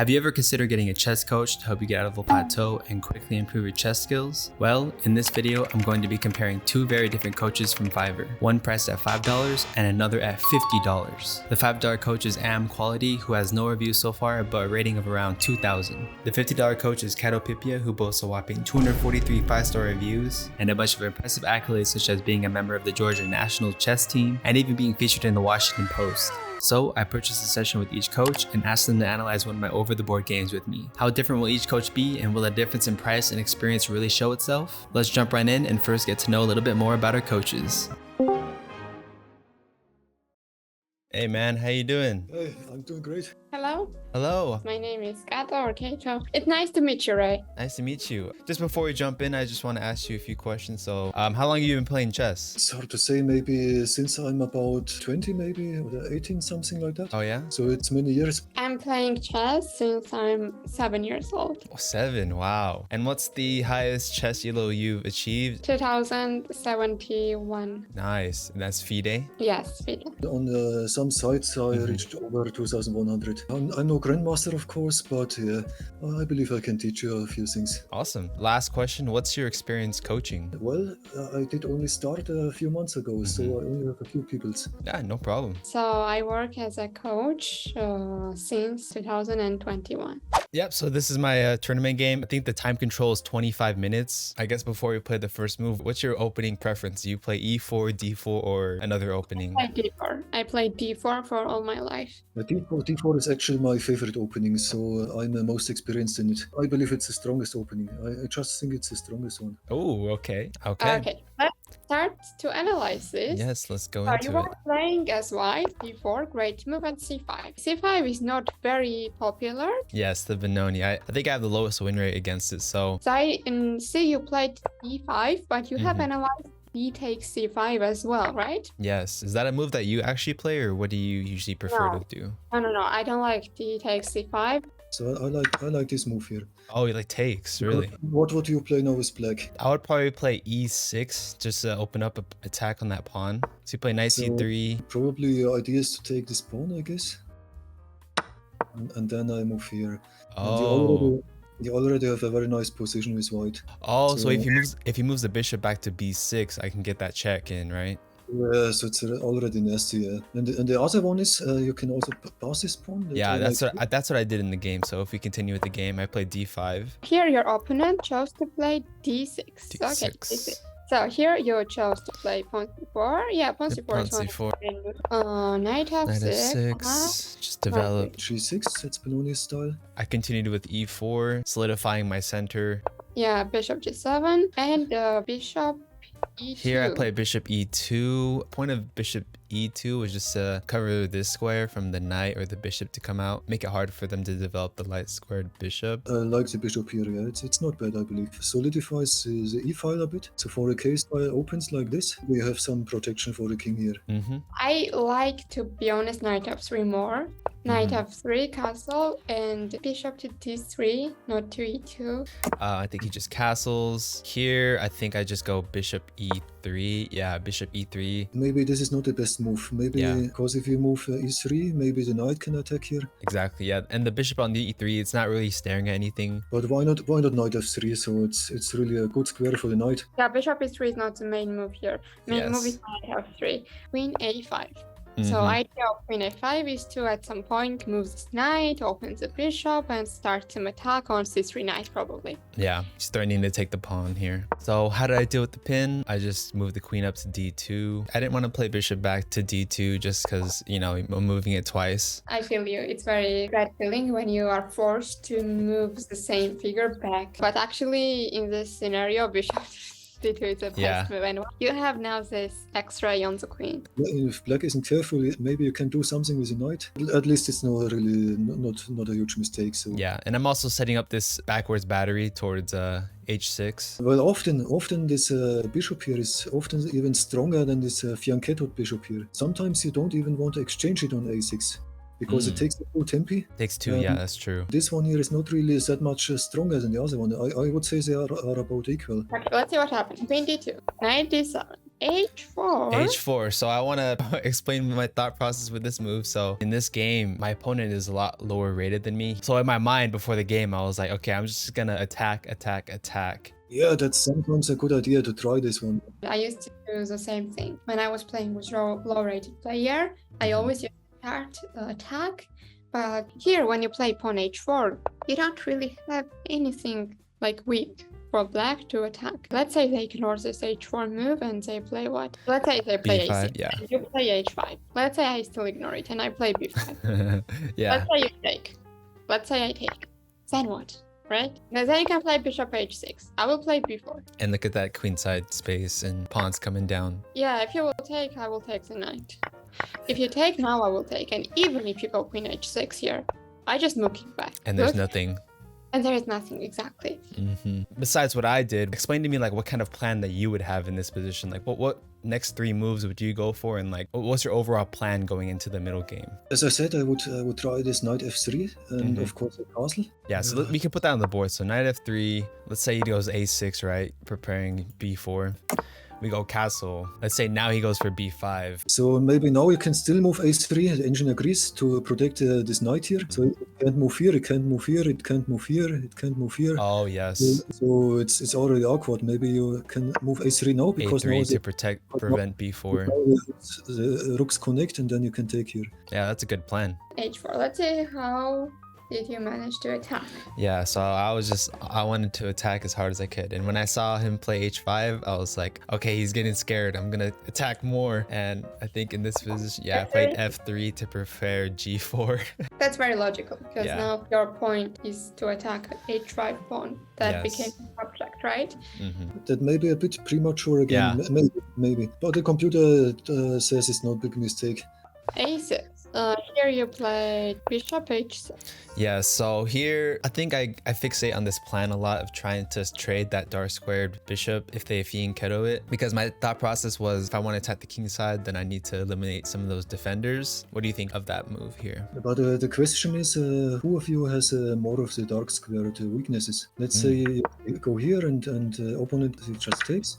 Have you ever considered getting a chess coach to help you get out of a plateau and quickly improve your chess skills? Well, in this video, I'm going to be comparing two very different coaches from Fiverr, one priced at $5 and another at $50. The $5 coach is AM Quality, who has no reviews so far, but a rating of around 2,000. The $50 coach is Katopipia, who boasts a whopping 243 5-star reviews and a bunch of impressive accolades such as being a member of the Georgian National Chess team and even being featured in the Washington Post. So I purchased a session with each coach and asked them to analyze one of my over-the-board games with me. How different will each coach be, and will the difference in price and experience really show itself? Let's jump right in and first get to know a little bit more about our coaches. Hey man, how you doing? Hey, I'm doing great. Hello, Hello. my name is Kato or Kato. It's nice to meet you, Ray. Nice to meet you. Just before we jump in, I just want to ask you a few questions. So, how long have you been playing chess? It's hard to say, maybe since I'm about 20 maybe, or 18, something like that. Oh yeah? So it's many years. I'm playing chess since I'm 7 years old. Oh, 7, wow. And what's the highest chess elo you've achieved? 2071. Nice. And that's FIDE? Yes, FIDE. On some sites I reached over 2100. I'm no grandmaster, of course, but yeah, I believe I can teach you a few things. Awesome. Last question. What's your experience coaching? Well, I did only start a few months ago, so I only have a few pupils. Yeah, no problem. So I work as a coach since 2021. Yep, so this is my tournament game. I think the time control is 25 minutes. I guess before we play the first move, what's your opening preference? Do you play E4, D4, or another opening? I play D4. I played D4 for all my life. D4 is actually my favorite opening, so I'm the most experienced in it. I believe it's the strongest opening. I just think it's the strongest one. Oh, okay. Okay, let's start to analyze this. Yes, let's go So you into were it. playing as white, D4, great move, and C5. C5 is not very popular. Yes, the Benoni. I think I have the lowest win rate against it, so... So I see you played D5, but you have analyzed D takes C5 as well, right? Yes. Is that a move that you actually play, or what do you usually prefer to do? No. I don't like D takes C5. So I like this move here. Oh, you like takes, really? What would you play now with black? I would probably play E6, just to open up an attack on that pawn. So you play knight C3. Probably your idea is to take this pawn, I guess. And then I move here. Oh. You already have a very nice position with white. Oh, so if he moves the bishop back to B6, I can get that check in, right? Yeah, so it's already nasty, yeah. And the other one is you can also pass this pawn. Yeah, that's what I did in the game. So if we continue with the game, I played D5. Here your opponent chose to play D6. Okay, D6. So here you chose to play pawn c4. Yeah, pawn c4 is one. Knight f6. Just develop. G6, that's Benoni style. I continued with E4, solidifying my center. Yeah, bishop g7 and bishop E2. Here I play bishop E2. Point of bishop E2 was just to cover this square from the knight or the bishop to come out, make it hard for them to develop the light squared bishop. I like the bishop here, yeah. It's not bad, I believe. Solidifies the e-file a bit. So for a case file opens like this, we have some protection for the king here. I like, to be honest, knight f3 more. Knight f3, castle, and bishop to d3, not to e2. I think he just castles. Here, I think I just go bishop e3. Yeah, bishop e3. Maybe this is not the best move. Maybe because if you move e3, maybe the knight can attack here. Exactly, yeah. And the bishop on the e3, it's not really staring at anything. But why not knight f3? So it's really a good square for the knight. Yeah, bishop e3 is not the main move here. Main move is knight f3. Queen a5. So idea of queen a5 is to at some point move this knight, opens the bishop, and start some attack on c3 knight probably. Yeah, he's threatening to take the pawn here. So how did I deal with the pin? I just moved the queen up to d2. I didn't want to play bishop back to d2 just because, you know, I'm moving it twice. I feel you. It's very great feeling when you are forced to move the same figure back. But actually in this scenario, bishop d2 is the best move, and you have now this extra on the queen. If black isn't careful, maybe you can do something with the knight. At least it's not a huge mistake. So yeah, and I'm also setting up this backwards battery towards h6. Well, often this bishop here is often even stronger than this fianchettoed bishop here. Sometimes you don't even want to exchange it on a6. because it takes 2 tempi. Takes 2, yeah, that's true. This one here is not really that much stronger than the other one. I would say they are about equal. Okay, let's see what happens. Queen d2, knight d7, h4. h4. So I want to explain my thought process with this move. So in this game, my opponent is a lot lower rated than me. So in my mind before the game, I was like, okay, I'm just gonna attack. Yeah, that's sometimes a good idea to try this one. I used to do the same thing. When I was playing with low-rated player, I always used to start the attack. But here, when you play pawn h4, you don't really have anything like weak for black to attack. Let's say they ignore this h4 move and they play what? Let's say they play b5, a6. yeah. You play h5. Let's say I still ignore it and I play b5. Yeah. Let's say you take. Let's say I take. Then what? Right? Now then you can play bishop h6. I will play b4. And look at that queenside space and pawns coming down. Yeah, if you will take, I will take the knight. If you take now, I will take. And even if you go queen h6 here, I just move king back. And there's Look. nothing. And there is nothing, exactly. Besides what I did, explain to me like what kind of plan that you would have in this position. Like what next 3 moves would you go for, and like what's your overall plan going into the middle game? As I said, I would try this knight f3 and of course a castle. Yeah, so we can put that on the board. So knight f3. Let's say he goes a6, right? Preparing b4. We go castle. Let's say now he goes for b5. So maybe now you can still move a3. The engine agrees to protect this knight here. So it can't move here, it can't move here, it can't move here, it can't move here. Oh, yes. So it's already awkward. Maybe you can move a3 now because a3 now to prevent b4. The rooks connect and then you can take here. Yeah, that's a good plan. h4. Let's see how did you manage to attack. Yeah, so I wanted to attack as hard as I could. And when I saw him play h5, I was like, okay, he's getting scared. I'm going to attack more. And I think in this position, yeah, I played f3 to prepare g4. That's very logical because Yeah. now your point is to attack h5 pawn. That Yes. became subject, right? That may be a bit premature again. Yeah. Maybe. But the computer says it's not a big mistake. a6. Here you played bishop h6. Yeah, so here, I think I fixate on this plan a lot of trying to trade that dark squared bishop if they Fian Keto it. Because my thought process was if I want to attack the king side, then I need to eliminate some of those defenders. What do you think of that move here? But the question is, who of you has more of the dark squared weaknesses? Let's say you go here and opponent just takes.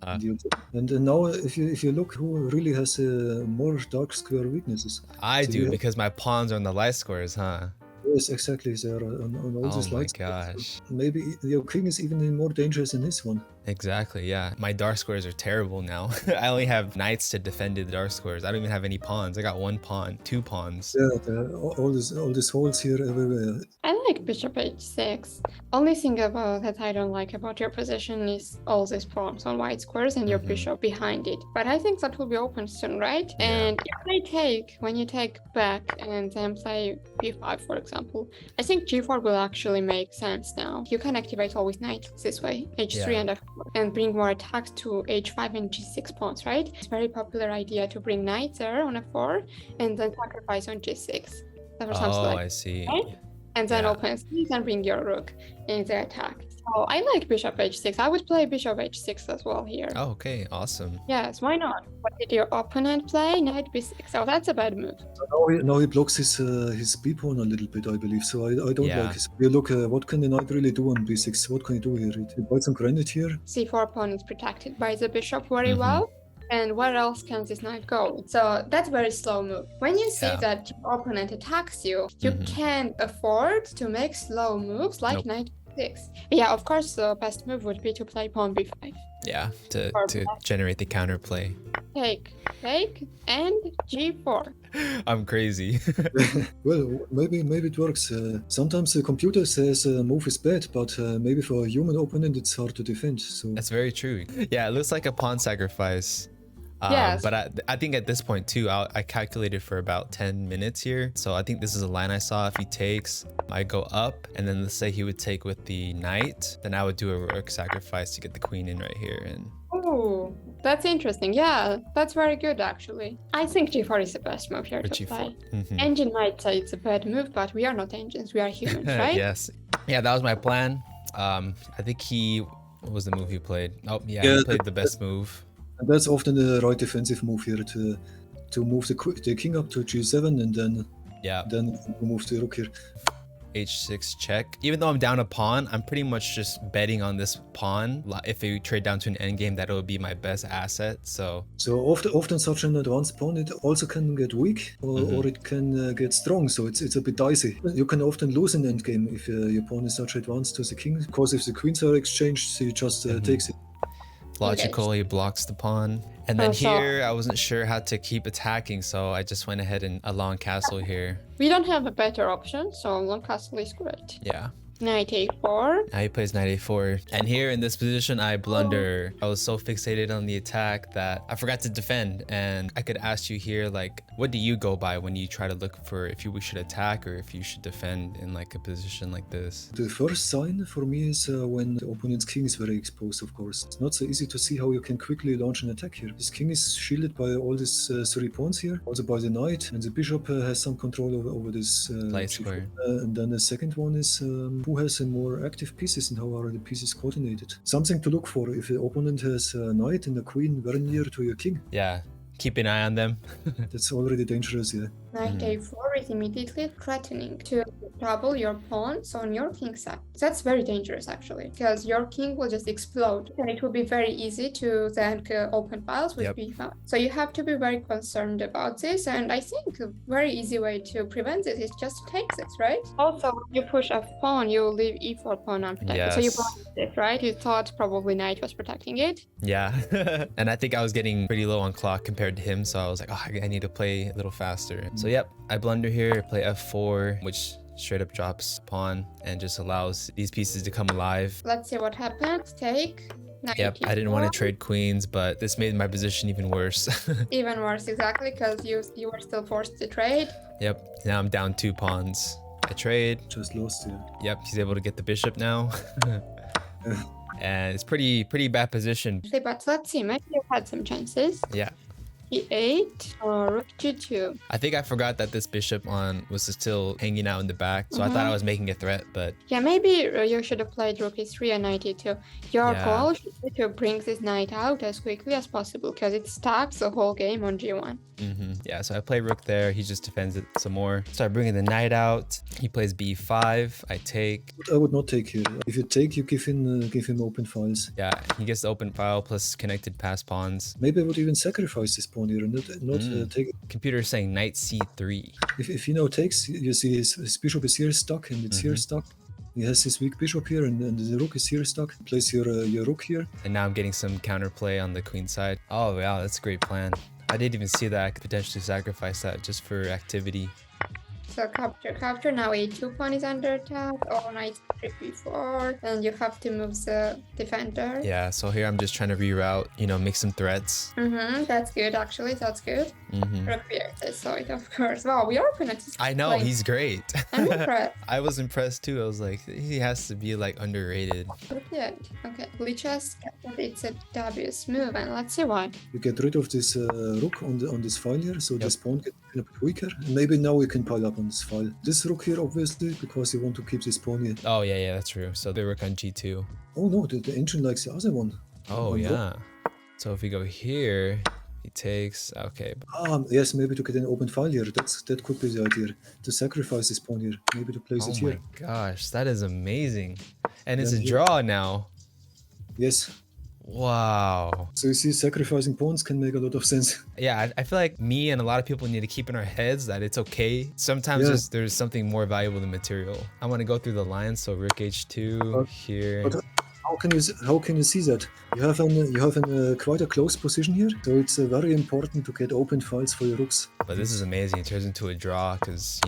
And now if you look who really has more dark square weaknesses. I So do, because my pawns are on the light squares, huh? Yes, exactly. They are on all Oh these my lights. gosh. Maybe your king is even more dangerous than this one. Exactly, yeah. My dark squares are terrible now. I only have knights to defend the dark squares. I don't even have any pawns. I got 1 pawn, 2 pawns. Yeah, all these holes here everywhere. I like bishop h6. Only thing about that I don't like about your position is all these pawns on white squares and your bishop behind it. But I think that will be open soon, right? Yeah. And if they take, when you take back and then play b5, for example, I think g4 will actually make sense now. You can activate always knight this way, h3 Yeah. and f4, and bring more attacks to h5 and g6 pawns, right? It's a very popular idea to bring knights there on f4 and then sacrifice on g6. Or something Oh, like I see. right? And then Yeah. open c and bring your rook in the attack. So I like bishop h6. I would play bishop h6 as well here. Oh, okay, awesome. Yes, why not? What did your opponent play? Knight b6. Oh, that's a bad move. So now he blocks his b pawn a little bit, I believe. So I don't Yeah. like his. You look, what can the knight really do on b6? What can he do here? He buys some granite here. c4 pawn is protected by the bishop very well. And where else can this knight go? So that's very slow move. When you see Yeah. that your opponent attacks you, you can't afford to make slow moves like Nope. knight b6. Yeah, of course, the best move would be to play pawn b5. Yeah, to Or- generate the counterplay. Take, and g4. I'm crazy. Well, maybe it works. Sometimes the computer says a move is bad, but maybe for a human opponent it's hard to defend. So That's very true. Yeah, it looks like a pawn sacrifice. Yes. But I think at this point too, I calculated for about 10 minutes here. So I think this is a line I saw. If he takes, I go up, and then let's say he would take with the knight, then I would do a rook sacrifice to get the queen in right here. And Oh, that's interesting. Yeah, that's very good actually. I think g4 is the best move here for to play. g4. Engine might say it's a bad move, but we are not engines, we are humans, right? Yes. Yeah, that was my plan. I think what was the move he played? Oh, yeah, Yeah, he played the best move. and that's often the right defensive move here to move the king up to g7 and then Yeah. move the rook here. h6 check. Even though I'm down a pawn, I'm pretty much just betting on this pawn. If we trade down to an endgame, that will be my best asset. So often such an advanced pawn, it also can get weak or it can get strong. So it's a bit dicey. You can often lose an endgame if your pawn is such advanced to the king, because if the queens are exchanged, he just takes it. Logical, he blocks the pawn. And then here, I wasn't sure how to keep attacking, so I just went ahead and a long castle here. We don't have a better option, so long castle is great. Yeah. Knight a4. Now he plays knight a4. And here in this position, I blunder. I was so fixated on the attack that I forgot to defend. And I could ask you here, like, what do you go by when you try to look for if we should attack or if you should defend in like a position like this? The first sign for me is when the opponent's king is very exposed, of course. It's not so easy to see how you can quickly launch an attack here. His king is shielded by all these 3 pawns here, also by the knight, and the bishop has some control over this light square. And then the second one is who has the more active pieces and how are the pieces coordinated. Something to look for if the opponent has a knight and a queen very near to your king. Yeah, keep an eye on them. That's already dangerous, yeah. Knight a4 is immediately threatening to double your pawns on your king side. That's very dangerous actually, because your king will just explode and it will be very easy to then open files with b5. So you have to be very concerned about this, and I think a very easy way to prevent this is just to take this, right? Also, when you push a pawn, you leave e4 pawn unprotected. Yes. So you blocked it, right? You thought probably knight was protecting it. Yeah. And I think I was getting pretty low on clock compared to him, so I was like, oh, I need to play a little faster. So yep, I blunder here, play f4, which straight up drops pawn and just allows these pieces to come alive. Let's see what happens. Take. Yep, I didn't want to trade queens, but this made my position even worse. Even worse, exactly, because you were still forced to trade. Yep, now I'm down 2 pawns. I trade. Just lost here. Yep, he's able to get the bishop now. And it's pretty bad position. But let's see, maybe you had some chances. Yeah. e8 or rook g2. I think I forgot that this bishop was still hanging out in the back, so I thought I was making a threat, but yeah, maybe you should have played rook e3 and knight e2. Your goal should be to bring this knight out as quickly as possible, because it stacks the whole game on g1. Yeah, so I play rook there. He just defends it some more. Start bringing the knight out. He plays b5. I take. I would not take here. If you take, you give him open files. Yeah, he gets the open file plus connected pass pawns. Maybe I would even sacrifice this pawn here and not take it. Computer is saying knight c3. If he now takes, you see his bishop is here stuck and it's here stuck. He has his weak bishop here and the rook is here stuck. Place your rook here. And now I'm getting some counterplay on the queen side. Oh, wow, that's a great plan. I didn't even see that I could potentially sacrifice that just for activity. So capture, now a2 pawn is under attack, or knight b4, and you have to move the defender. Yeah, so here I'm just trying to reroute, make some threats. That's good actually, that's good. Rook b8, so it of course. Wow, we are opponent is I know, he's great. I'm impressed. I was impressed too. I was like, he has to be like underrated. Rook b8, okay. ReyChess, it's a dubious move, and let's see why. You get rid of this rook on this file here, so this pawn gets a bit weaker. And maybe now we can pile up on this file. This rook here, obviously, because you want to keep this pawn here. Oh, yeah, that's true. So they rook on g2. Oh no, the ancient likes the other one. Oh, yeah. So if we go here, he takes, okay. Yes, maybe to get an open file here. That could be the idea. To sacrifice this pawn here. Maybe to place it here. Oh my gosh, that is amazing. And it's a draw now. Yes. Wow. So you see, sacrificing pawns can make a lot of sense. Yeah, I feel like me and a lot of people need to keep in our heads that it's okay. Sometimes there's something more valuable than material. I want to go through the lines. So rook h2 here. But how can you see that? You have quite a close position here, so it's very important to get open files for your rooks. But this is amazing. It turns into a draw because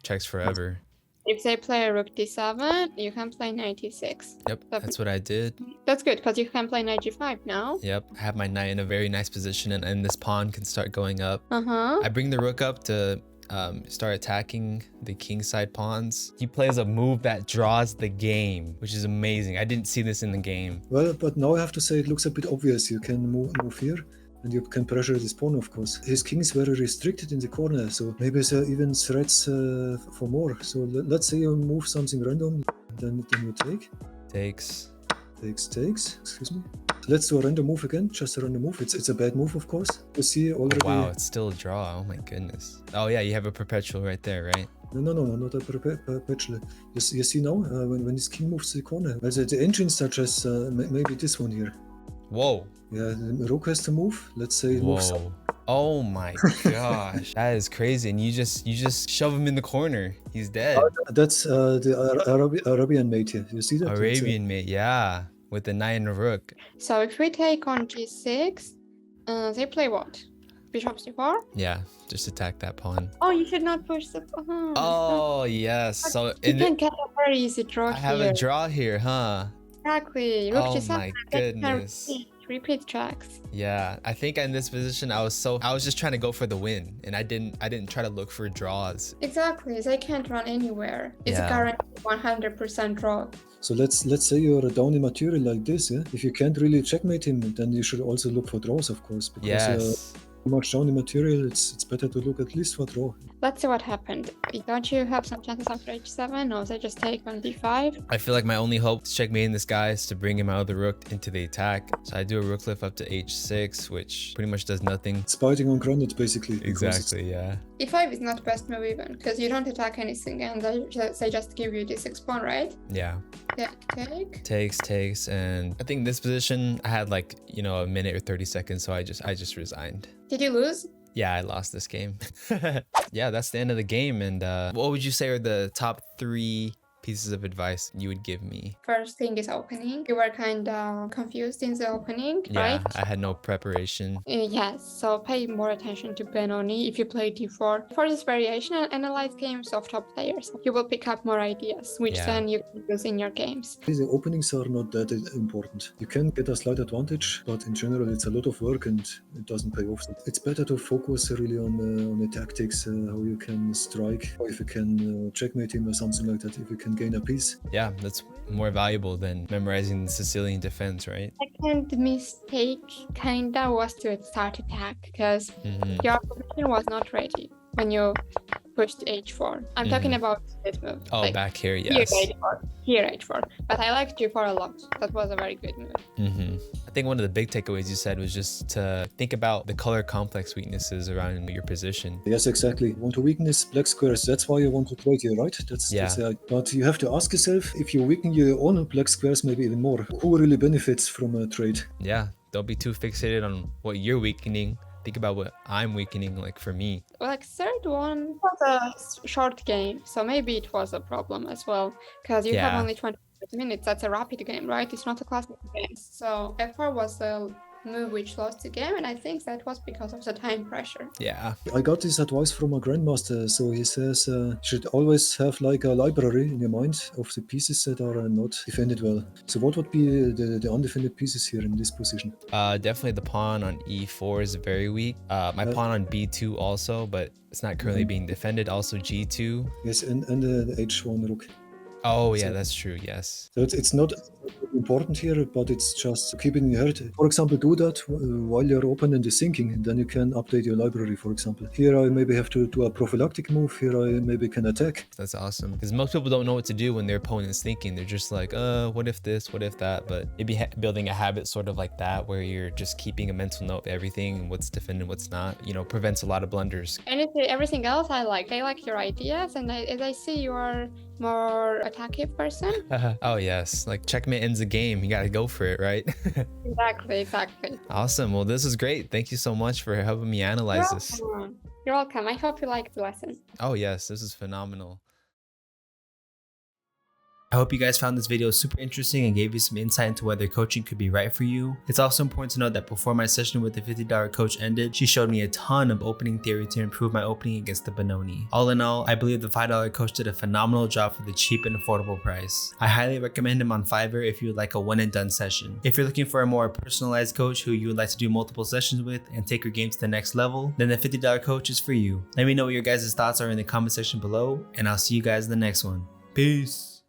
checks forever. If they play rook d7, you can play knight e6. Yep, that's what I did. That's good, because you can play knight g5 now. Yep, I have my knight in a very nice position, and this pawn can start going up. I bring the rook up to start attacking the king side pawns. He plays a move that draws the game, which is amazing. I didn't see this in the game. Well, but now I have to say it looks a bit obvious. You can move here. And you can pressure this pawn, of course. His king is very restricted in the corner, so maybe there are even threats for more. So let's say you move something random, then you take. Takes. Excuse me. Let's do a random move again, just a random move. It's a bad move, of course. You see already... Oh, wow, it's still a draw. Oh my goodness. Oh yeah, you have a perpetual right there, right? No, not a perpetually. You see now, when this king moves the corner, the engines such as maybe this one here. Whoa. Yeah, the rook has to move. Let's say it moves up. Oh my gosh, that is crazy. And you just shove him in the corner. He's dead. That's the Arabian mate here. You see that? Arabian mate, yeah, with the knight and the rook. So if we take on g6, they play what? Bishop c4? Yeah, just attack that pawn. Oh, you should not push the pawn. Oh yes. So you can get a very easy draw I have a draw here, huh? Exactly. Rook Oh g7, my goodness. Repeat tracks. Yeah, I think in this position I was just trying to go for the win, and I didn't try to look for draws. Exactly, they can't run anywhere. It's a guaranteed 100% draw. So let's say you're down in material like this, yeah. If you can't really checkmate him, then you should also look for draws, of course, because too much down in material, it's better to look at least for draw. Let's see what happened. Don't you have some chances after h7, or they just take on d5? I feel like my only hope to checkmate this guy is to bring him out of the rook into the attack. So I do a rook lift up to h6, which pretty much does nothing. It's biting on granite, basically. Exactly, yeah. e5 is not best move even, because you don't attack anything, and they just give you d6 pawn, right? Yeah. Take. Takes, and I think in this position I had like, you know, a minute or 30 seconds, so I just resigned. Did you lose? Yeah, I lost this game. Yeah, that's the end of the game. And what would you say are the top 3 pieces of advice you would give me? First thing is opening. You were kind of confused in the opening, right? Yeah, I had no preparation. Yes, so pay more attention to Benoni if you play d4. For this variation, analyze games of top players. You will pick up more ideas, which then you can use in your games. The openings are not that important. You can get a slight advantage, but in general it's a lot of work and it doesn't pay off. It's better to focus really on the tactics, how you can strike, or if you can checkmate him or something like that, if you can gain a piece. Yeah, that's more valuable than memorizing the Sicilian defense, right? Second mistake kinda was to start attack, because your position was not ready when you pushed h4. I'm talking about this move. Oh, like, back here, yes. Here h4. But I like g4 a lot. That was a very good move. I think one of the big takeaways you said was just to think about the color complex weaknesses around your position. Yes, exactly. You want to weaken his black squares. That's why you want to trade here, right? That's but you have to ask yourself, if you weaken your own black squares maybe even more, who really benefits from a trade? Yeah, don't be too fixated on what you're weakening. Think about what I'm weakening, like for me. Like third one was a short game, so maybe it was a problem as well, because you have only 20 minutes. That's a rapid game, right? It's not a classic game. So f4 was a move which lost the game, and I think that was because of the time pressure. Yeah. I got this advice from a grandmaster. So he says you should always have like a library in your mind of the pieces that are not defended well. So what would be the undefended pieces here in this position? Definitely the pawn on e4 is very weak. My pawn on b2 also, but it's not currently being defended. Also g2. Yes, and the h1 rook. Oh yeah, that's true, yes. So it's not important here, but it's just keep it in your head. For example, do that while your opponent is thinking, and then you can update your library, for example. Here I maybe have to do a prophylactic move. Here I maybe can attack. That's awesome. Because most people don't know what to do when their opponent's thinking. They're just like, what if this, what if that? But maybe building a habit sort of like that, where you're just keeping a mental note of everything and what's defended, what's not, you know, prevents a lot of blunders. Everything else I like. I like your ideas, and as I see you are more attackive person. Oh yes, like checkmate ends the game. You gotta go for it, right? Exactly. Awesome. Well, this was great. Thank you so much for helping me analyze this. You're welcome. I hope you liked the lesson. Oh yes, this is phenomenal. I hope you guys found this video super interesting and gave you some insight into whether coaching could be right for you. It's also important to note that before my session with the $50 coach ended, she showed me a ton of opening theory to improve my opening against the Benoni. All in all, I believe the $5 coach did a phenomenal job for the cheap and affordable price. I highly recommend him on Fiverr if you would like a one and done session. If you're looking for a more personalized coach who you would like to do multiple sessions with and take your game to the next level, then the $50 coach is for you. Let me know what your guys' thoughts are in the comment section below, and I'll see you guys in the next one. Peace.